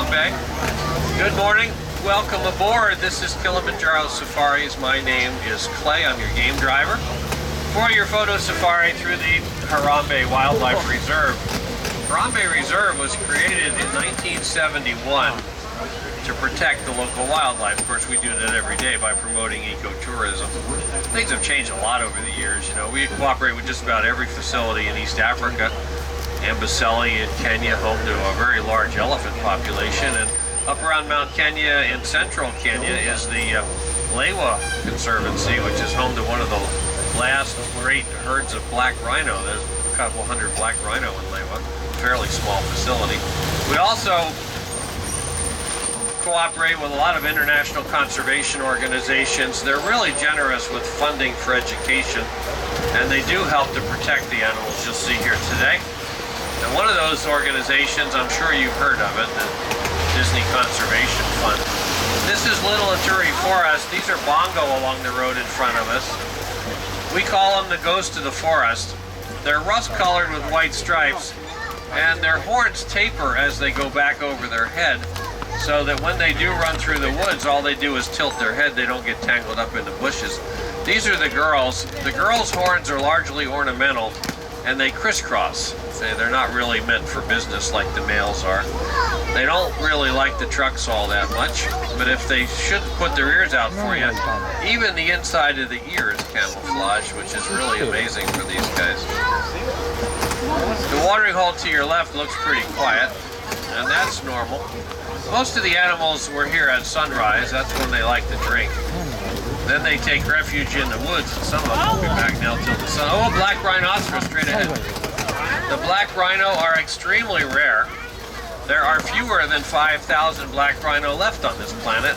Bay. Good morning. Welcome aboard. This is Kilimanjaro Safaris. My name is Clay. I'm your game driver for your photo safari through the Harambe Wildlife Reserve. Harambe Reserve was created in 1971 to protect the local wildlife. Of course, we do that every day by promoting ecotourism. Things have changed a lot over the years. You know, we cooperate with just about every facility in East Africa. Amboseli in Kenya, home to a very large elephant population, and up around Mount Kenya in central Kenya is the Lewa Conservancy, which is home to one of the last great herds of black rhino. There's a couple hundred black rhino in Lewa, fairly small facility. We also cooperate with a lot of international conservation organizations. They're really generous with funding for education, and they do help to protect the animals you'll see here today. And one of those organizations, I'm sure you've heard of it, the Disney Conservation Fund. This is Little Aturi Forest. These are bongo along the road in front of us. We call them the ghost of the forest. They're rust-colored with white stripes, and their horns taper as they go back over their head, so that when they do run through the woods, all they do is tilt their head. They don't get tangled up in the bushes. These are the girls. The girls' horns are largely ornamental, and they crisscross. They're not really meant for business like the males are. They don't really like the trucks all that much, but if they should put their ears out for you, even the inside of the ear is camouflage, which is really amazing for these guys. The watering hole to your left looks pretty quiet, and that's normal. Most of the animals were here at sunrise. That's when they like to drink. Then they take refuge in the woods, and some of them will be back now till the sun. Oh, black rhinoceros straight ahead. The black rhino are extremely rare. There are fewer than 5,000 black rhino left on this planet,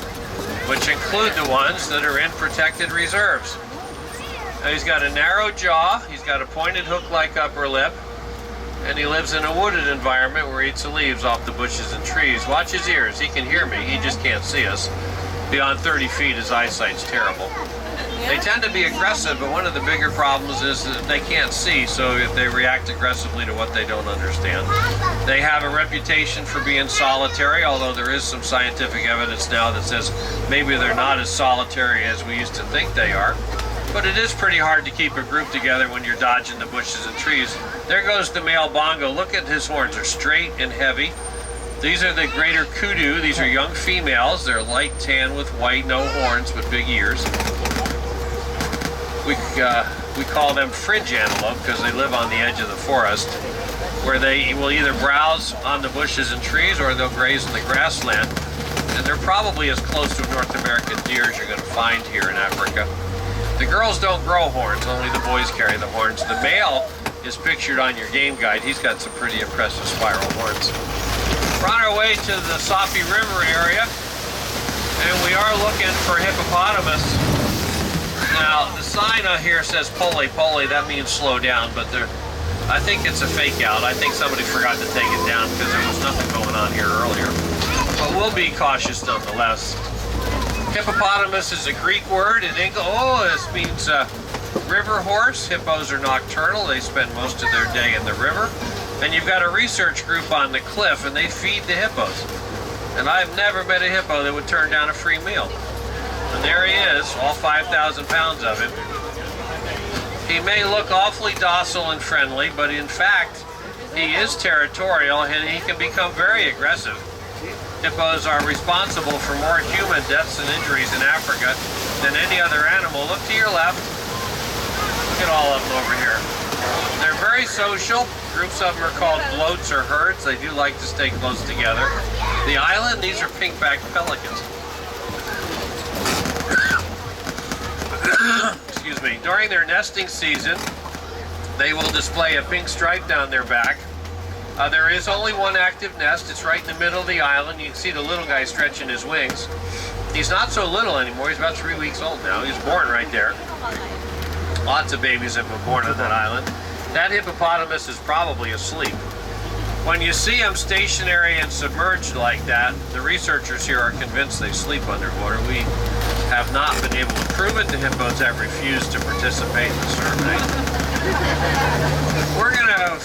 which include the ones that are in protected reserves. Now, he's got a narrow jaw, he's got a pointed hook-like upper lip, and he lives in a wooded environment where he eats the leaves off the bushes and trees. Watch his ears. He can hear me. He just can't see us. Beyond 30 feet, his eyesight's terrible. They tend to be aggressive, but one of the bigger problems is that they can't see, so if they react aggressively to what they don't understand. They have a reputation for being solitary, although there is some scientific evidence now that says maybe they're not as solitary as we used to think they are. But it is pretty hard to keep a group together when you're dodging the bushes and trees. There goes the male bongo. Look at his horns. They're straight and heavy. These are the greater kudu. These are young females. They're light tan with white, no horns, but big ears. We call them fringe antelope because they live on the edge of the forest, where they will either browse on the bushes and trees or they'll graze in the grassland. And they're probably as close to North American deer as you're going to find here in Africa. The girls don't grow horns, only the boys carry the horns. The male is pictured on your game guide. He's got some pretty impressive spiral horns. We're on our way to the Safi River area, and we are looking for hippopotamus. Now, the sign on here says pole, pole. That means slow down, but I think it's a fake out. I think somebody forgot to take it down because there was nothing going on here earlier. But we'll be cautious nonetheless. Hippopotamus is a Greek word in English. Oh, this means river horse. Hippos are nocturnal. They spend most of their day in the river. And you've got a research group on the cliff, and they feed the hippos. And I've never met a hippo that would turn down a free meal. And there he is, all 5,000 pounds of him. He may look awfully docile and friendly, but in fact, he is territorial, and he can become very aggressive. Hippos are responsible for more human deaths and injuries in Africa than any other animal. Look to your left. Look at all of them over here. They're very social. Groups of them are called bloats or herds. They do like to stay close together. The island, these are pink-backed pelicans. Excuse me. During their nesting season, they will display a pink stripe down their back. There is only one active nest. It's right in the middle of the island. You can see the little guy stretching his wings. He's not so little anymore. He's about 3 weeks old now. He's born right there. Lots of babies have been born on that island. That hippopotamus is probably asleep. When you see them stationary and submerged like that, the researchers here are convinced they sleep underwater. We have not been able to prove it. The hippos have refused to participate in the survey. We're going to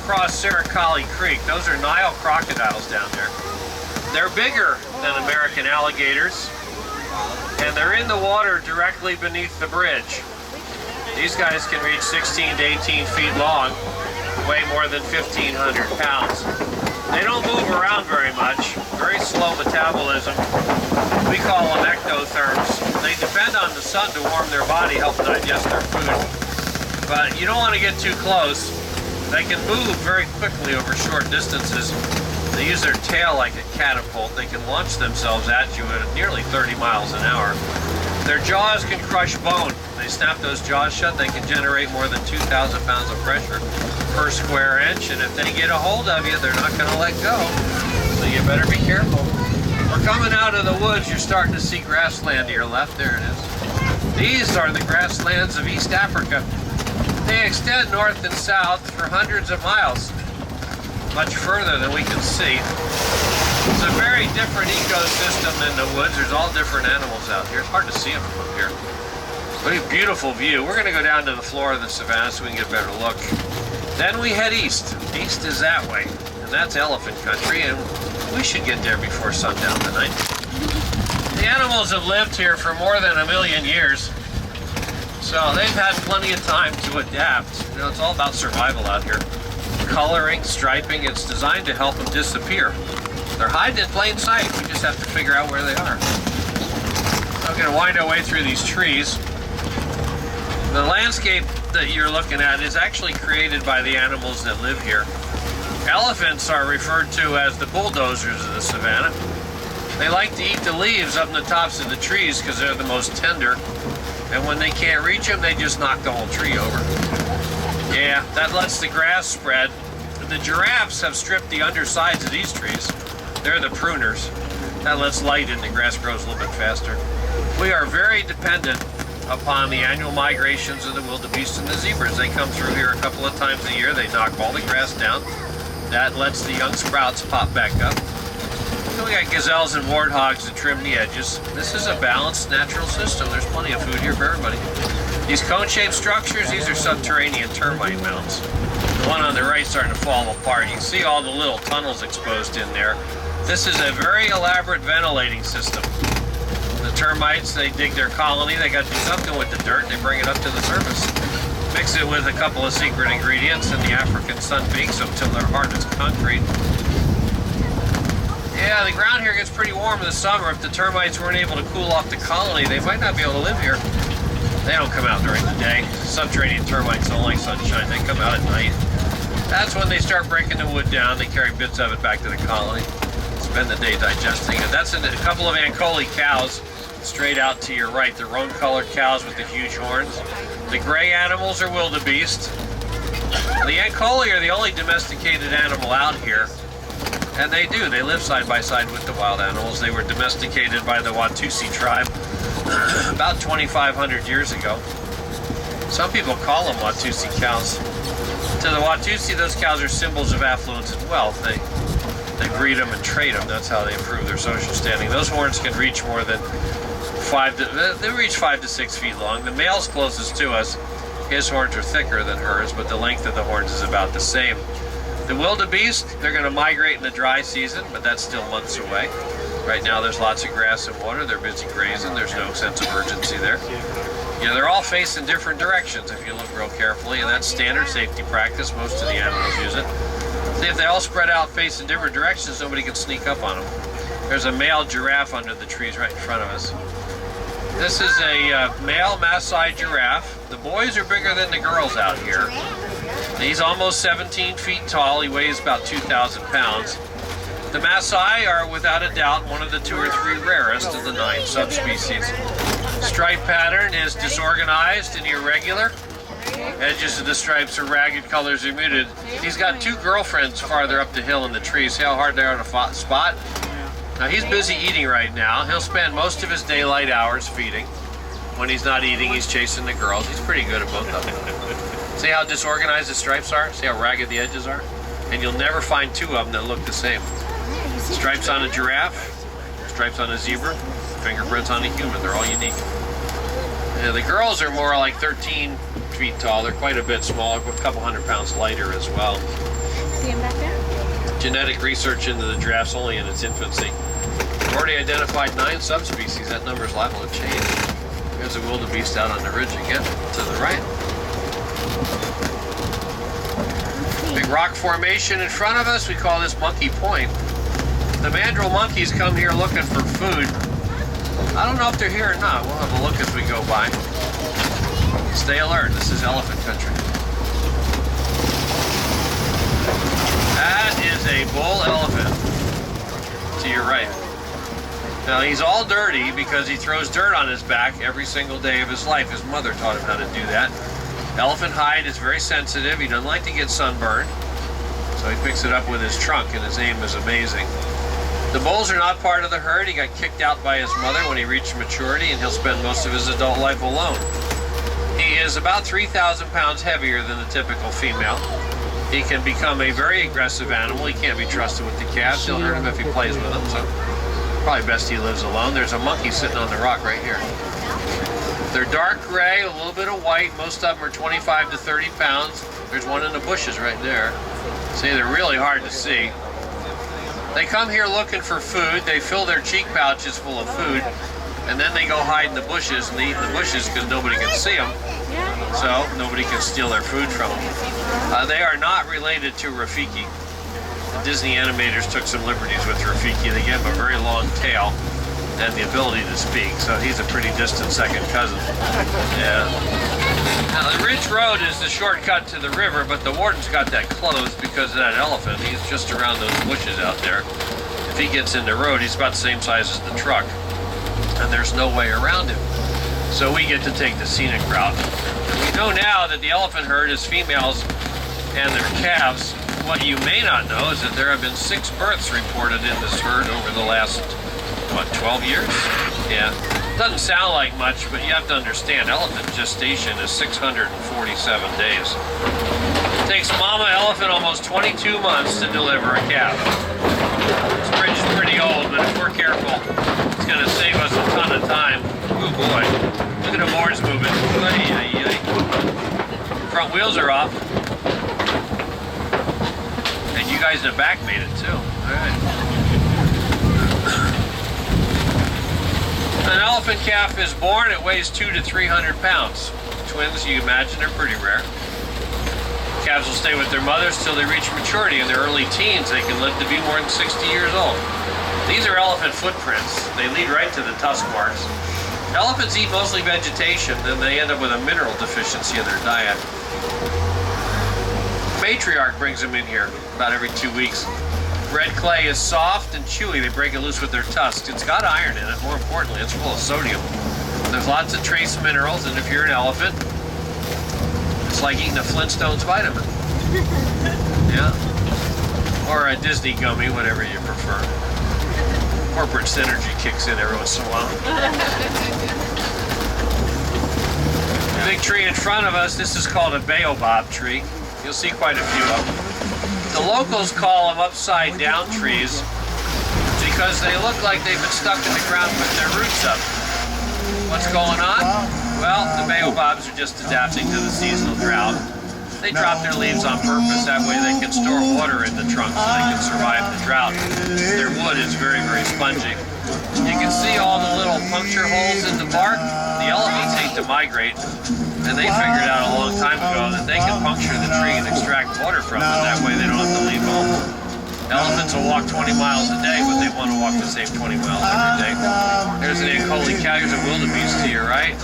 cross Serikali Creek. Those are Nile crocodiles down there. They're bigger than American alligators, and they're in the water directly beneath the bridge. These guys can reach 16 to 18 feet long, weigh more than 1,500 pounds. They don't move around very much, very slow metabolism. We call them ectotherms. They depend on the sun to warm their body, help digest their food. But you don't want to get too close. They can move very quickly over short distances. They use their tail like a catapult. They can launch themselves at you at nearly 30 miles an hour. Their jaws can crush bone. They snap those jaws shut, they can generate more than 2,000 pounds of pressure per square inch, and if they get a hold of you, they're not going to let go. So you better be careful. We're coming out of the woods. You're starting to see grassland to your left. There it is. These are the grasslands of East Africa. They extend north and south for hundreds of miles, much further than we can see. It's a very different ecosystem than the woods. There's all different animals out here. It's hard to see them from up here. What a beautiful view. We're going to go down to the floor of the savannah so we can get a better look. Then we head east. East is that way, and that's elephant country, and we should get there before sundown tonight. The animals have lived here for more than 1 million years, so they've had plenty of time to adapt. You know, it's all about survival out here. Coloring, striping, it's designed to help them disappear. They're hiding in plain sight. We just have to figure out where they are. I'm going to wind our way through these trees. The landscape that you're looking at is actually created by the animals that live here. Elephants are referred to as the bulldozers of the savannah. They like to eat the leaves up in the tops of the trees because they're the most tender. And when they can't reach them, they just knock the whole tree over. Yeah, that lets the grass spread. The giraffes have stripped the undersides of these trees. They're the pruners. That lets light in, the grass grows a little bit faster. We are very dependent upon the annual migrations of the wildebeest and the zebras. They come through here a couple of times a year. They knock all the grass down. That lets the young sprouts pop back up. So we got gazelles and warthogs to trim the edges. This is a balanced natural system. There's plenty of food here for everybody. These cone-shaped structures, these are subterranean termite mounds. The one on the right starting to fall apart. You can see all the little tunnels exposed in there. This is a very elaborate ventilating system. The termites, they dig their colony, they got to do something with the dirt, they bring it up to the surface. Mix it with a couple of secret ingredients and the African sun bakes them until they're hard as concrete. Yeah, the ground here gets pretty warm in the summer. If the termites weren't able to cool off the colony, they might not be able to live here. They don't come out during the day. Subterranean termites don't like sunshine, they come out at night. That's when they start breaking the wood down. They carry bits of it back to the colony. Spend the day digesting it. That's a couple of Ankole cows straight out to your right. The roan-colored cows with the huge horns. The gray animals are wildebeest. The Ankole are the only domesticated animal out here. And they do. They live side by side with the wild animals. They were domesticated by the Watusi tribe about 2,500 years ago. Some people call them Watusi cows. To the Watusi, those cows are symbols of affluence and wealth. They breed them and trade them. That's how they improve their social standing. Those horns can reach more than 5 to 6 feet long. The male's closest to us, his horns are thicker than hers, but the length of the horns is about the same. The wildebeest, they're going to migrate in the dry season, but that's still months away. Right now there's lots of grass and water. They're busy grazing. There's no sense of urgency there. Yeah, they're all facing different directions if you look real carefully, and that's standard safety practice. Most of the animals use it. See, if they all spread out facing different directions, nobody can sneak up on them. There's a male giraffe under the trees right in front of us. This is a male Maasai giraffe. The boys are bigger than the girls out here. He's almost 17 feet tall. He weighs about 2,000 pounds. The Maasai are without a doubt one of the 2 or 3 rarest of the 9 subspecies. Stripe pattern is disorganized and irregular. Edges of the stripes are ragged, colors are muted. He's got 2 girlfriends farther up the hill in the trees. See how hard they are to spot? Now he's busy eating right now. He'll spend most of his daylight hours feeding. When he's not eating, he's chasing the girls. He's pretty good at both of them. See how disorganized the stripes are? See how ragged the edges are? And you'll never find 2 of them that look the same. Stripes on a giraffe, stripes on a zebra, fingerprints on a human. They're all unique. Yeah, the girls are more like 13 feet tall. They're quite a bit smaller, but a couple hundred pounds lighter as well. See him back there? Genetic research into the giraffe's only in its infancy. We've already identified 9 subspecies. That number is liable to change. There's a wildebeest out on the ridge again, to the right. Big rock formation in front of us, we call this Monkey Point. The mandrill monkeys come here looking for food. I don't know if they're here or not. We'll have a look as we go by. Stay alert, this is elephant country. That is a bull elephant to your right. Now he's all dirty because he throws dirt on his back every single day of his life. His mother taught him how to do that. Elephant hide is very sensitive. He doesn't like to get sunburned. So he picks it up with his trunk, and his aim is amazing. The bulls are not part of the herd. He got kicked out by his mother when he reached maturity, and he'll spend most of his adult life alone. He is about 3,000 pounds heavier than the typical female. He can become a very aggressive animal. He can't be trusted with the calves. He'll hurt him if he plays with them, so probably best he lives alone. There's a monkey sitting on the rock right here. They're dark gray, a little bit of white. Most of them are 25 to 30 pounds. There's one in the bushes right there. See, they're really hard to see. They come here looking for food. They fill their cheek pouches full of food, and then they go hide in the bushes, and they eat in the bushes because nobody can see them. So nobody can steal their food from them. They are not related to Rafiki. The Disney animators took some liberties with Rafiki. They gave him a very long tail and the ability to speak, so he's a pretty distant second cousin. Yeah. Now the Ridge Road is the shortcut to the river, but the warden's got that closed because of that elephant. He's just around those bushes out there. If he gets in the road, he's about the same size as the truck, and there's no way around him. So we get to take the scenic route. We know now that the elephant herd is females and their calves. What you may not know is that there have been 6 births reported in this herd over the last, what, 12 years? Yeah. Doesn't sound like much, but you have to understand, elephant gestation is 647 days. It takes mama elephant almost 22 months to deliver a calf. This bridge is pretty old, but if we're careful, it's going to save us a ton of time. Oh boy, look at the boards moving. Front wheels are off. And you guys in the back made it too. All right. An elephant calf is born, it weighs 200 to 300 pounds. Twins, you imagine, are pretty rare. Calves will stay with their mothers till they reach maturity. In their early teens, they can live to be more than 60 years old. These are elephant footprints. They lead right to the tusk marks. Elephants eat mostly vegetation, then they end up with a mineral deficiency in their diet. Matriarch brings them in here about every 2 weeks. Red clay is soft and chewy. They break it loose with their tusks. It's got iron in it. More importantly, it's full of sodium. There's lots of trace minerals, and if you're an elephant, it's like eating a Flintstones vitamin. Yeah. Or a Disney gummy, whatever you prefer. Corporate synergy kicks in every once in a while. The big tree in front of us, this is called a baobab tree. You'll see quite a few of them. The locals call them upside down trees because they look like they've been stuck in the ground with their roots up. What's going on? Well, the baobabs are just adapting to the seasonal drought. They drop their leaves on purpose, that way they can store water in the trunk so they can survive the drought. Their wood is very, very spongy. You can see all the little puncture holes in the bark. The elephants hate to migrate, and they figured out a long time ago that they can puncture the tree and extract water from it. That way they don't have to leave home. Elephants will walk 20 miles a day, but they want to walk the same 20 miles every day. There's an holy cow. Here's a wildebeest to your right.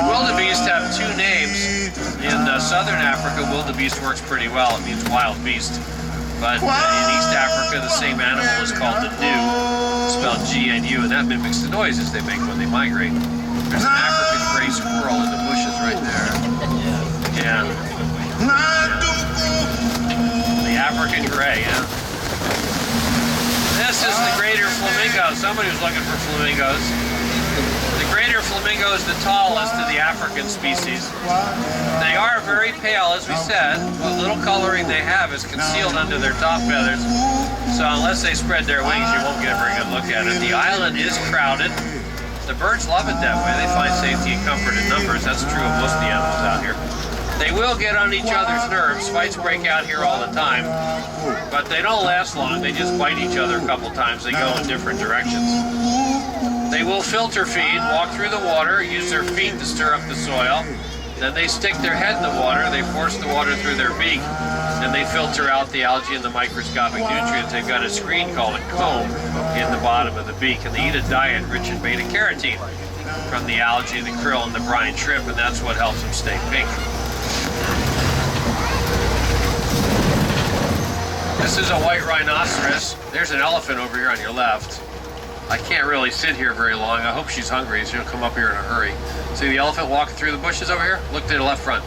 Wildebeest have 2 names. In southern Africa, wildebeest works pretty well. It means wild beast. But in East Africa, the same animal is called the gnu, spelled G-N-U, and that mimics the noises they make when they migrate. There's an African gray squirrel in the bushes right there. Yeah. The African gray, yeah. This is the greater flamingo. Somebody was looking for flamingos. The greater flamingo is the tallest of the African species. They are very pale, as we said. What little coloring they have is concealed under their top feathers. So unless they spread their wings, you won't get a very good look at it. The island is crowded. The birds love it that way. They find safety and comfort in numbers. That's true of most of the animals out here. They will get on each other's nerves. Fights break out here all the time, but they don't last long. They just bite each other a couple times. They go in different directions. They will filter feed, walk through the water, use their feet to stir up the soil. Then they stick their head in the water. They force the water through their beak, and they filter out the algae and the microscopic nutrients. They've got a screen called a comb in the bottom of the beak, and they eat a diet rich in beta-carotene from the algae, the krill, and the brine shrimp, and that's what helps them stay pink. This is a white rhinoceros. There's an elephant over here on your left. I can't really sit here very long. I hope she's hungry, so she'll come up here in a hurry. See the elephant walking through the bushes over here? Look to the left front.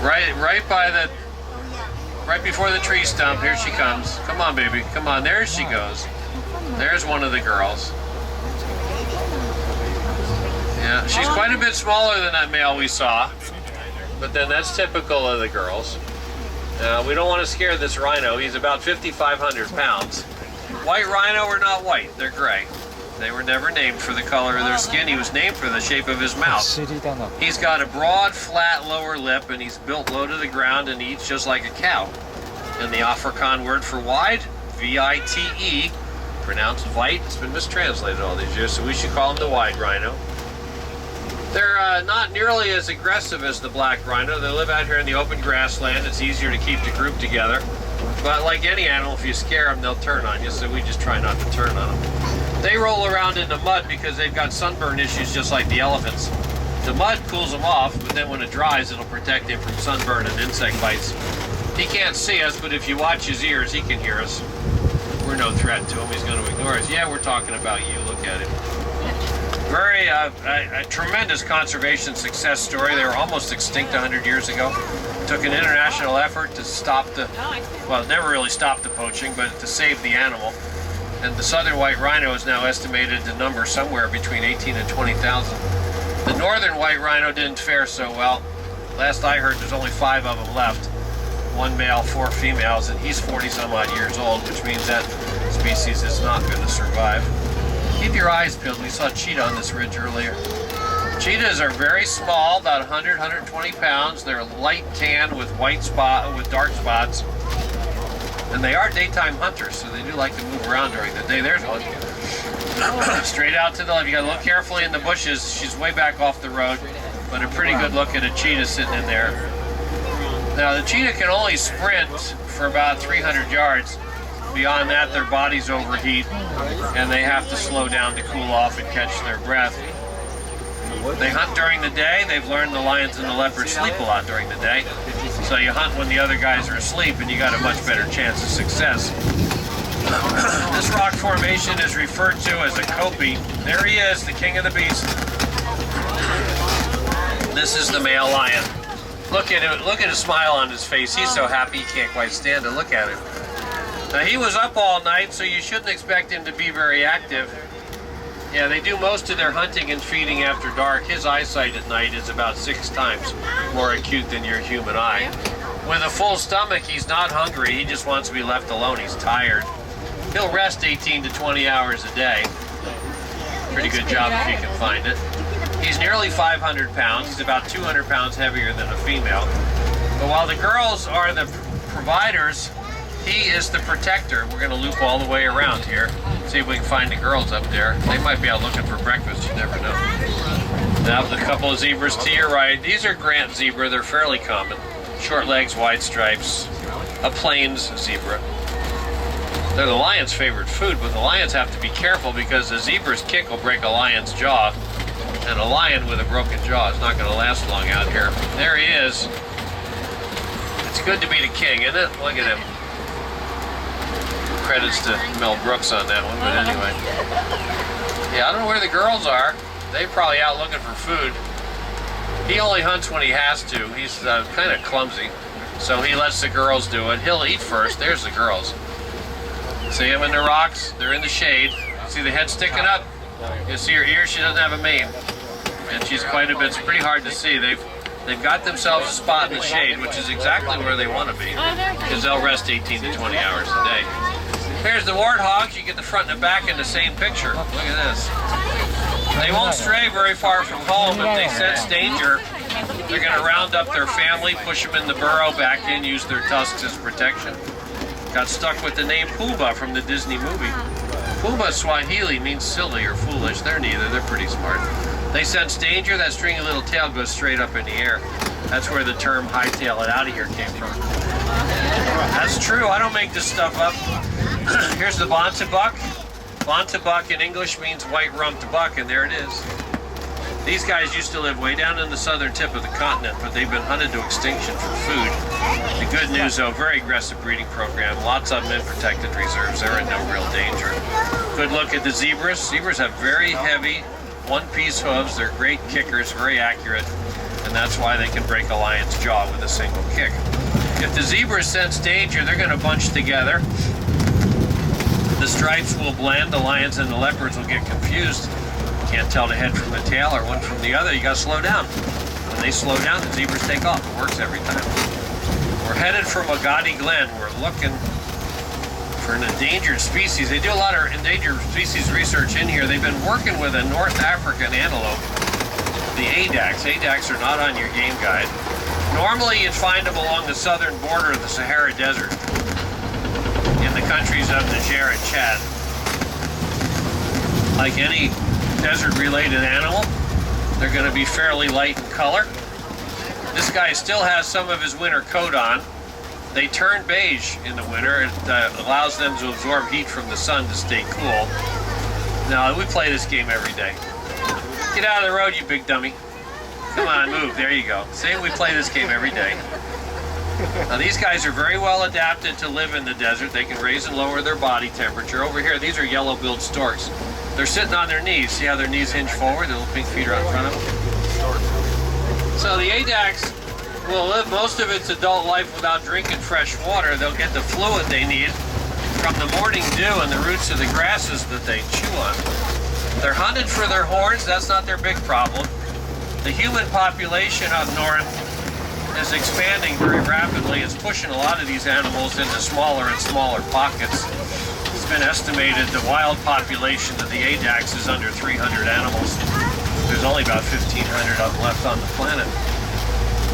Right before the tree stump. Here she comes. Come on, baby. Come on. There she goes. There's one of the girls. Yeah, she's quite a bit smaller than that male we saw, but then that's typical of the girls. We don't want to scare this rhino. He's about 5,500 pounds. White rhino are not white. They're gray. They were never named for the color of their skin. He was named for the shape of his mouth. He's got a broad, flat lower lip, and he's built low to the ground and eats just like a cow. And the Afrikaans word for wide, V-I-T-E, pronounced vite, it's been mistranslated all these years, so we should call him the white rhino. They're not nearly as aggressive as the black rhino. They live out here in the open grassland. It's easier to keep the group together. But like any animal, if you scare them, they'll turn on you, so we just try not to turn on them. They roll around in the mud because they've got sunburn issues just like the elephants. The mud cools them off, but then when it dries, it'll protect him from sunburn and insect bites. He can't see us, but if you watch his ears, he can hear us. We're no threat to him. He's going to ignore us. Yeah, we're talking about you. Look at him. Very a tremendous conservation success story. They were almost extinct 100 years ago. It took an international effort to stop the, well, never really stopped the poaching, but to save the animal. And the southern white rhino is now estimated to number somewhere between 18 and 20,000. The northern white rhino didn't fare so well. Last I heard, there's only 5 of them left. 1 male, 4 females, and he's 40 some odd years old, which means that species is not going to survive. Keep your eyes peeled. We saw cheetah on this ridge earlier. Cheetahs are very small, about 100, 120 pounds. They're light tan with with dark spots. And they are daytime hunters, so they do like to move around during the day. There's one. Straight out to the left. You gotta look carefully in the bushes. She's way back off the road, but a pretty good look at a cheetah sitting in there. Now, the cheetah can only sprint for about 300 yards. Beyond that, their bodies overheat, and they have to slow down to cool off and catch their breath. They hunt during the day. They've learned the lions and the leopards sleep a lot during the day. So you hunt when the other guys are asleep, and you got a much better chance of success. This rock formation is referred to as a kopie. There he is, the king of the beast. This is the male lion. Look at him. Look at his smile on his face. He's so happy he can't quite stand to look at him. Now, he was up all night, so you shouldn't expect him to be very active. Yeah, they do most of their hunting and feeding after dark. His eyesight at night is about 6 times more acute than your human eye. With a full stomach, he's not hungry. He just wants to be left alone. He's tired. He'll rest 18 to 20 hours a day. Pretty good job if you can find it. He's nearly 500 pounds. He's about 200 pounds heavier than a female. But while the girls are the providers, he is the protector. We're going to loop all the way around here. See if we can find the girls up there. They might be out looking for breakfast. You never know. Now, a couple of zebras to your right. These are Grant zebra. They're fairly common. Short legs, wide stripes. A plains zebra. They're the lion's favorite food, but the lions have to be careful because the zebra's kick will break a lion's jaw. And a lion with a broken jaw is not going to last long out here. There he is. It's good to be the king, isn't it? Look at him. Credits to Mel Brooks on that one, but anyway. Yeah, I don't know where the girls are. They're probably out looking for food. He only hunts when he has to. He's kind of clumsy, so he lets the girls do it. He'll eat first. There's the girls. See them in the rocks? They're in the shade. See the head sticking up? You see her ears? She doesn't have a mane. And she's quite a bit, it's pretty hard to see. They've got themselves a spot in the shade, which is exactly where they want to be, because they'll rest 18 to 20 hours a day. Here's the warthogs. You get the front and the back in the same picture. Look at this. They won't stray very far from home. If they sense danger, They're going to round up their family, push them in the burrow, back in, use their tusks as protection. Got stuck with the name Pumbaa from the Disney movie. Pumbaa Swahili means silly or foolish. They're neither. They're pretty smart. They sense danger. That stringy little tail goes straight up in the air. That's where the term hightail it out of here came from. That's true. I don't make this stuff up. Here's the Bonta buck. Bonta buck in English means white-rumped buck, and there it is. These guys used to live way down in the southern tip of the continent, but they've been hunted to extinction for food. The good news, though, very aggressive breeding program. Lots of them in protected reserves. They're in no real danger. Good look at the zebras. Zebras have very heavy one-piece hooves. They're great kickers, very accurate, and that's why they can break a lion's jaw with a single kick. If the zebras sense danger, they're going to bunch together. The stripes will blend. The lions and the leopards will get confused. Can't tell the head from the tail or one from the other. You got to slow down. When they slow down, the zebras take off. It works every time. We're headed for Magadi Glen. We're looking for an endangered species. They do a lot of endangered species research in here. They've been working with a North African antelope, the Adax. Adax are not on your game guide. Normally you'd find them along the southern border of the Sahara Desert in the countries of Niger and Chad. Like any desert-related animal, they're going to be fairly light in color. This guy still has some of his winter coat on. They turn beige in the winter. It allows them to absorb heat from the sun to stay cool. Now, we play this game every day. Get out of the road, you big dummy. Come on, move. There you go. See, we play this game every day. Now, these guys are very well adapted to live in the desert. They can raise and lower their body temperature. Over here, these are yellow-billed storks. They're sitting on their knees. See how their knees hinge forward? Their little pink feet are out in front of them. So the Adax will live most of its adult life without drinking fresh water. They'll get the fluid they need from the morning dew and the roots of the grasses that they chew on. They're hunted for their horns. That's not their big problem. The human population up north is expanding very rapidly. It's pushing a lot of these animals into smaller and smaller pockets. It's been estimated the wild population of the Adax is under 300 animals. There's only about 1,500 of them left on the planet.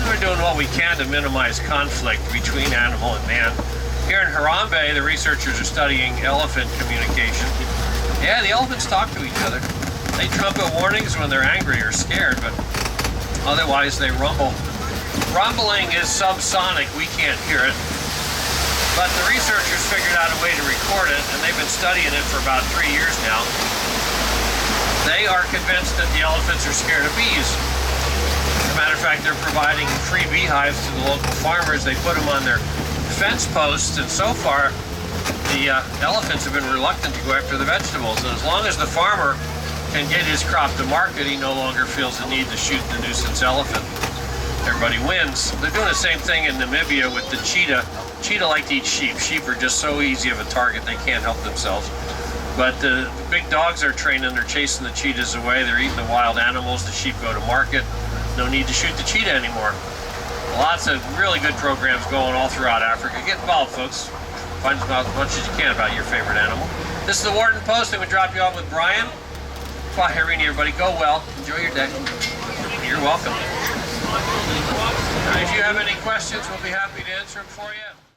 We're doing what we can to minimize conflict between animal and man. Here in Harambe, the researchers are studying elephant communication. Yeah, the elephants talk to each other. They trumpet warnings when they're angry or scared, but otherwise they rumble. Rumbling is subsonic, we can't hear it. But the researchers figured out a way to record it, and they've been studying it for about 3 years now. They are convinced that the elephants are scared of bees. As a matter of fact, they're providing free beehives to the local farmers. They put them on their fence posts, and so far, the elephants have been reluctant to go after the vegetables. And as long as the farmer can get his crop to market, he no longer feels the need to shoot the nuisance elephant. Everybody wins. They're doing the same thing in Namibia with the cheetah. Cheetah like to eat sheep. Sheep are just so easy of a target, they can't help themselves. But the big dogs are training, they're chasing the cheetahs away, they're eating the wild animals, the sheep go to market. No need to shoot the cheetah anymore. Lots of really good programs going all throughout Africa. Get involved, folks. Find out as much as you can about your favorite animal. This is the Warden Post. I'm going to drop you off with Brian. Kwaherini, everybody. Go well. Enjoy your day. You're welcome. If you have any questions, we'll be happy to answer them for you.